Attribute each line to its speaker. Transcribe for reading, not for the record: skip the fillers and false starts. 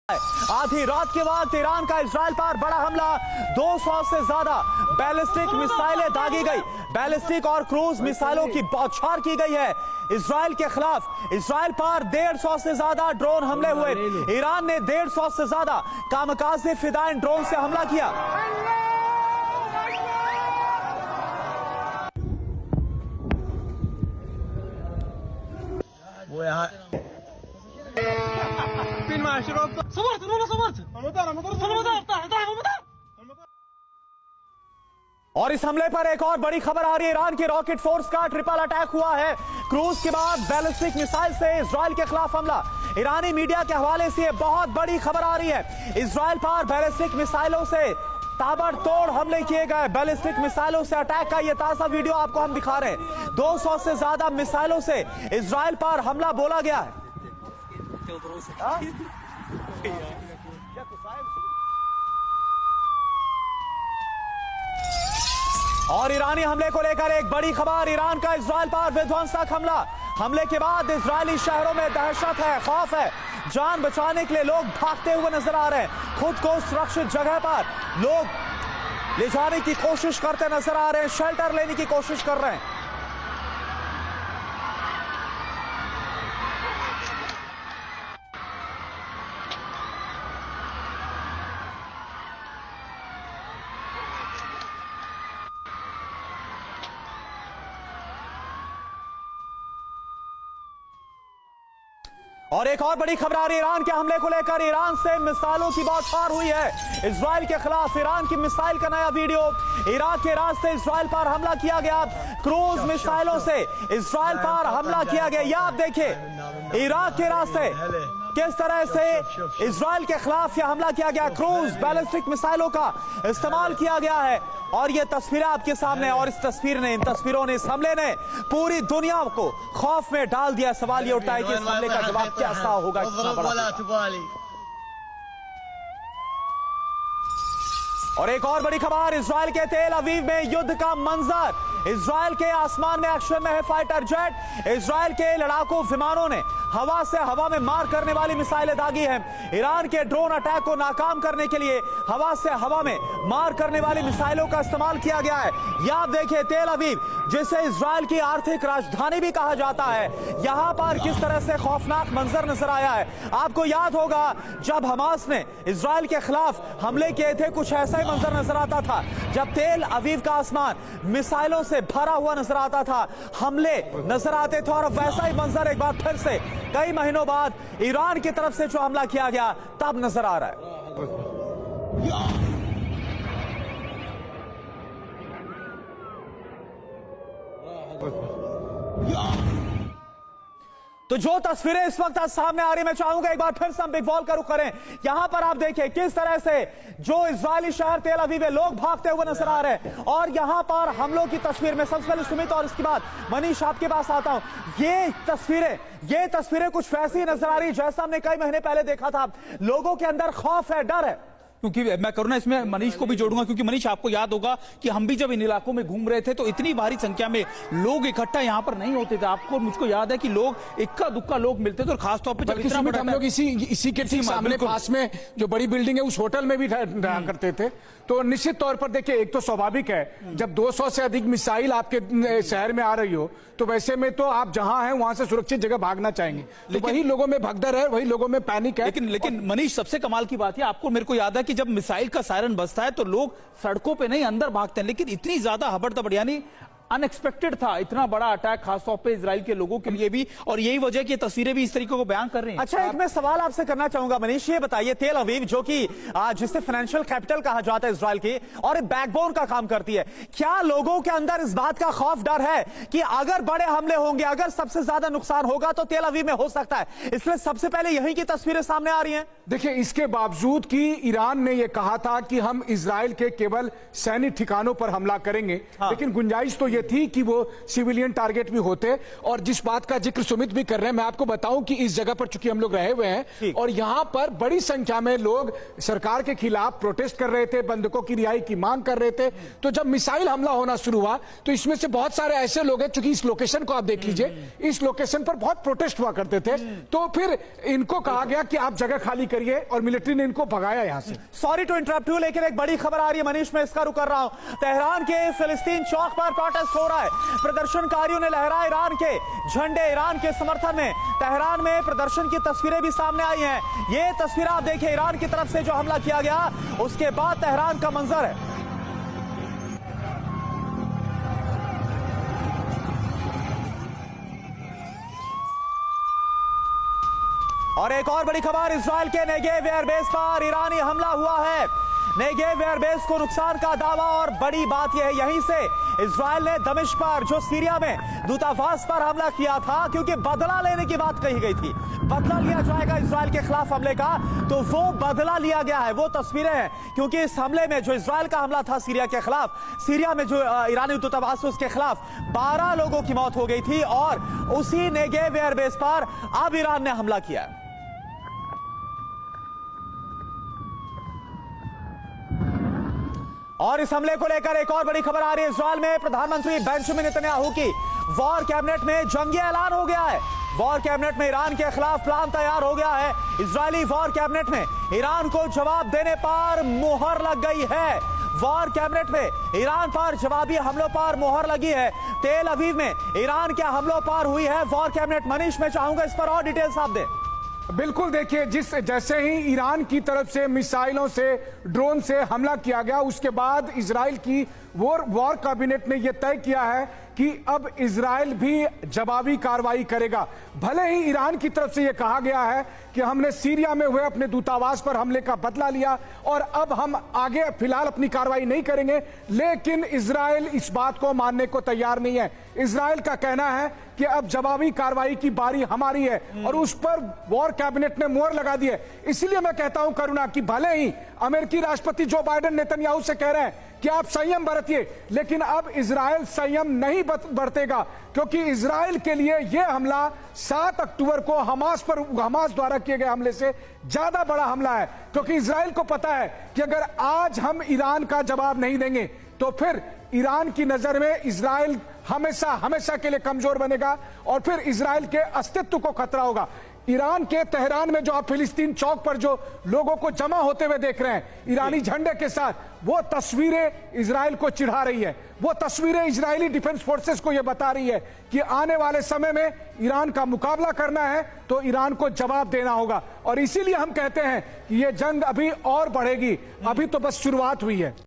Speaker 1: आधी रात के बाद ईरान का इजराइल पर बड़ा हमला। 200 से ज्यादा बैलिस्टिक मिसाइलें दागी गई। बैलिस्टिक और क्रूज मिसाइलों की बौछार की गई है इजराइल के खिलाफ। इजराइल पर 150 से ज्यादा ड्रोन हमले हुए। ईरान ने 150 से ज्यादा कामकाज़े फिदाइन ड्रोन से हमला किया।
Speaker 2: वो यहाँ
Speaker 1: और इस हमले पर एक और बड़ी खबर आ रही है। ईरान की रॉकेट फोर्स का ट्रिपल अटैक हुआ है। क्रूज के बाद बैलिस्टिक मिसाइल से इजराइल के खिलाफ हमला। ईरानी मीडिया के हवाले से बहुत बड़ी खबर आ रही है। इजराइल पर बैलिस्टिक मिसाइलों से ताबड़तोड़ हमले किए गए। बैलिस्टिक मिसाइलों से अटैक का यह ताजा वीडियो आपको हम दिखा रहे हैं। 200 से ज्यादा मिसाइलों से इजराइल पर हमला बोला गया है। और ईरानी हमले को लेकर एक बड़ी खबर। ईरान का इजराइल पर विध्वंसक हमला। हमले के बाद इजरायली शहरों में दहशत है, खौफ है। जान बचाने के लिए लोग भागते हुए नजर आ रहे हैं। खुद को सुरक्षित जगह पर लोग ले जाने की कोशिश करते नजर आ रहे हैं, शेल्टर लेने की कोशिश कर रहे हैं। और एक और बड़ी खबर आ रही है ईरान के हमले को लेकर। ईरान से मिसाइलों की बौछार हुई है इजराइल के खिलाफ। ईरान की मिसाइल का नया वीडियो। इराक के रास्ते इजराइल पर हमला किया गया। क्रूज मिसाइलों से इजराइल पर हमला किया गया। यह आप देखिए इराक के रास्ते किस तरह से इजराइल के खिलाफ यह हमला किया गया। क्रूज बैलिस्टिक मिसाइलों का इस्तेमाल किया गया है और ये तस्वीरें आपके सामने। और इस तस्वीर ने, इन तस्वीरों ने, इस हमले ने पूरी दुनिया को खौफ में डाल दिया। सवाल ये उठता है कि इस हमले का जवाब कैसा होगा, कितना बड़ा। और एक और बड़ी खबर, इजराइल के तेल अवीव में युद्ध का मंजर। इजराइल के आसमान में एक्शन में है फाइटर जेट। इजराइल के लड़ाकू विमानों ने हवा से हवा में मार करने वाली मिसाइलें दागी हैं। ईरान के ड्रोन अटैक को नाकाम करने के लिए हवा से हवा में मार करने वाली मिसाइलों का इस्तेमाल किया गया है। यह आप देखिए तेल अवीव, जिसे इजराइल की आर्थिक राजधानी भी कहा जाता है, यहां पर किस तरह से खौफनाक मंजर नजर आया है। आपको याद होगा जब हमास ने इजराइल के खिलाफ हमले किए थे, कुछ ऐसा ही मंजर नजर आता था। जब तेल अवीव का आसमान मिसाइलों से भरा हुआ नजर आता था, हमले नजर आते थे। और वैसा ही मंजर एक बार फिर से कई महीनों बाद ईरान की तरफ से जो हमला किया गया तब नजर आ रहा है। तो जो तस्वीरें इस वक्त सामने आ रही है, मैं चाहूंगा एक बार फिर से हम बिग वॉल का रुख करें। यहां पर आप देखिए किस तरह से जो इजरायली शहर तेल अवीव में लोग भागते हुए नजर आ रहे हैं। और यहां पर हमलों की तस्वीर में सबसे पहले सुमित और इसके बाद मनीष आपके पास आता हूं। ये तस्वीरें कुछ वैसी नजर आ रही है जैसा हमने कई महीने पहले देखा था। लोगों के अंदर खौफ है, डर है।
Speaker 3: क्योंकि मैं करूंगा इसमें मनीष को भी जोड़ूंगा, क्योंकि मनीष आपको याद होगा कि हम भी जब इन इलाकों में घूम रहे थे तो इतनी भारी संख्या में लोग इकट्ठा यहां पर नहीं होते थे। आपको मुझको याद है कि लोग इक्का दुक्का लोग मिलते थे। और खासतौर पर जब इतना बड़ा
Speaker 4: हम लोग इसी के ठीक सामने पास में जो बड़ी बिल्डिंग है उस होटल में भी रहा करते थे। तो निश्चित तौर पर देखिए, एक तो स्वाभाविक है जब 200 से अधिक मिसाइल आपके शहर में आ रही हो तो वैसे में तो आप जहां हैं वहां से सुरक्षित जगह भागना चाहेंगे। तो वही लोगों में भगदड़ है, वही लोगों में पैनिक है।
Speaker 3: लेकिन मनीष, सबसे कमाल की बात है, आपको मेरे को याद है कि जब मिसाइल का सायरन बजता है तो लोग सड़कों पे नहीं अंदर भागते हैं। लेकिन इतनी ज्यादा हबड़दबड़, यानी अनएक्सपेक्टेड था इतना बड़ा अटैक, खासतौर पे इजराइल के लोगों के लिए भी। और यही वजह की तस्वीरें भी इस तरीके को बयान कर रही हैं।
Speaker 1: अच्छा, एक मैं सवाल आपसे करना चाहूंगा मनीष, ये बताइए तेल अवीव जो कि जिसे फाइनेंशियल कैपिटल कहा जाता है इजराइल की और बैकबोन का काम करती है, क्या लोगों के अंदर इस बात का खौफ, डर है कि अगर बड़े हमले होंगे, अगर सबसे ज्यादा नुकसान होगा तो तेल अवीव में हो सकता है, इसलिए सबसे पहले यहीं की तस्वीरें सामने आ रही हैं?
Speaker 4: देखिए, इसके बावजूद कि ईरान ने यह कहा था कि हम इजराइल के केवल सैन्य ठिकानों पर हमला करेंगे, लेकिन गुंजाइश तो ये थी कि वो सिविलियन टारगेट भी होते। और जिस बात का जिक्र सुमित भी कर रहे हैं, मैं आपको बताऊं कि इस जगह पर चूंकि हम लोग रहे हुए हैं और यहां पर बड़ी संख्या में लोग सरकार के खिलाफ प्रोटेस्ट कर रहे थे, बंधकों की रिहाई की मांग कर रहे थे। तो जब मिसाइल हमला होना शुरू हुआ तो इसमें से बहुत सारे ऐसे लोग हैं, चूंकि इस लोकेशन को आप देख लीजिए, इस लोकेशन पर बहुत प्रोटेस्ट हुआ करते थे, तो फिर इनको कहा गया कि आप जगह खाली करिए और मिलिट्री ने इनको भगाया यहां से।
Speaker 1: सॉरी टू इंटरप्ट यू, लेकिन एक बड़ी खबर आ रही है मनीष, मैं इसका रुक कर रहा हूं। तेहरान के फिलिस्तीन चौक पर प्रोटेस्ट हो रहा है, प्रदर्शनकारियों ने लहराए ईरान के झंडे, ईरान के समर्थन में। तेहरान में प्रदर्शन की तस्वीरें भी सामने आई हैं। ये तस्वीर आप देखिए, ईरान की तरफ से जो हमला किया गया उसके बाद तेहरान का मंजर है। और एक और बड़ी खबर, इजराइल के नेगेव एयरबेस पर ईरानी हमला हुआ है। नेगेव एयरबेस को नुकसान का दावा, और बड़ी बात यह है यहीं से इजराइल ने दमिश्क पर, जो सीरिया में दूतावास पर हमला किया था, क्योंकि बदला लेने की बात कही गई थी, बदला लिया जाएगा इजराइल के खिलाफ हमले का, तो वो बदला लिया गया है। वो तस्वीरें हैं, क्योंकि इस हमले में जो इजराइल का हमला था सीरिया के खिलाफ, सीरिया में जो ईरानी दूतावास उसके खिलाफ 12 लोगों की मौत हो गई थी, और उसी नेगेव एयरबेस पर अब ईरान ने हमला किया है। और इस हमले को लेकर एक और बड़ी खबर आ रही है। इजराइल में प्रधानमंत्री बेंजामिन नेतन्याहू की वॉर कैबिनेट में जंगी ऐलान हो गया है। वॉर कैबिनेट में ईरान के खिलाफ प्लान तैयार हो गया है। इजरायली वॉर कैबिनेट में ईरान को जवाब देने पर मुहर लग गई है। वॉर कैबिनेट में ईरान पर जवाबी हमलों पर मुहर लगी है। तेल अवीव में ईरान के हमलों पर हुई है वॉर कैबिनेट। मनीष, मैं चाहूंगा इस पर और डिटेल्स आप दें।
Speaker 4: बिल्कुल, देखिए, जैसे ही ईरान की तरफ से मिसाइलों से, ड्रोन से हमला किया गया, उसके बाद इजराइल की वॉर कैबिनेट ने यह तय किया है कि अब इजराइल भी जवाबी कार्रवाई करेगा। भले ही ईरान की तरफ से यह कहा गया है कि हमने सीरिया में हुए अपने दूतावास पर हमले का बदला लिया और अब हम आगे फिलहाल अपनी कार्रवाई नहीं करेंगे, लेकिन इजराइल इस बात को मानने को तैयार नहीं है। इजराइल का कहना है कि अब जवाबी कार्रवाई की बारी हमारी है, और उस पर वॉर कैबिनेट ने मुहर लगा दी है। इसलिए मैं कहता हूं करुणा कि भले ही अमेरिकी राष्ट्रपति जो बाइडेन नेतन्याहू से कह रहे हैं कि आप संयम बरतिए, लेकिन अब इजराइल संयम नहीं बरतेगा, क्योंकि इजराइल के लिए यह हमला 7 अक्टूबर को हमास द्वारा किए गए हमले से ज्यादा बड़ा हमला है। क्योंकि इजराइल को पता है कि अगर आज हम ईरान का जवाब नहीं देंगे तो फिर ईरान की नजर में इजराइल हमेशा हमेशा के लिए कमजोर बनेगा और फिर इजराइल के अस्तित्व को खतरा होगा। ईरान के तेहरान में जो आप फिलिस्तीन चौक पर जो लोगों को जमा होते हुए देख रहे हैं ईरानी झंडे के साथ, वो तस्वीरें इजराइल को चिढ़ा रही है। वो तस्वीरें इजरायली डिफेंस फोर्सेस को यह बता रही है कि आने वाले समय में ईरान का मुकाबला करना है तो ईरान को जवाब देना होगा। और इसीलिए हम कहते हैं कि यह जंग अभी और बढ़ेगी, अभी तो बस शुरुआत हुई है।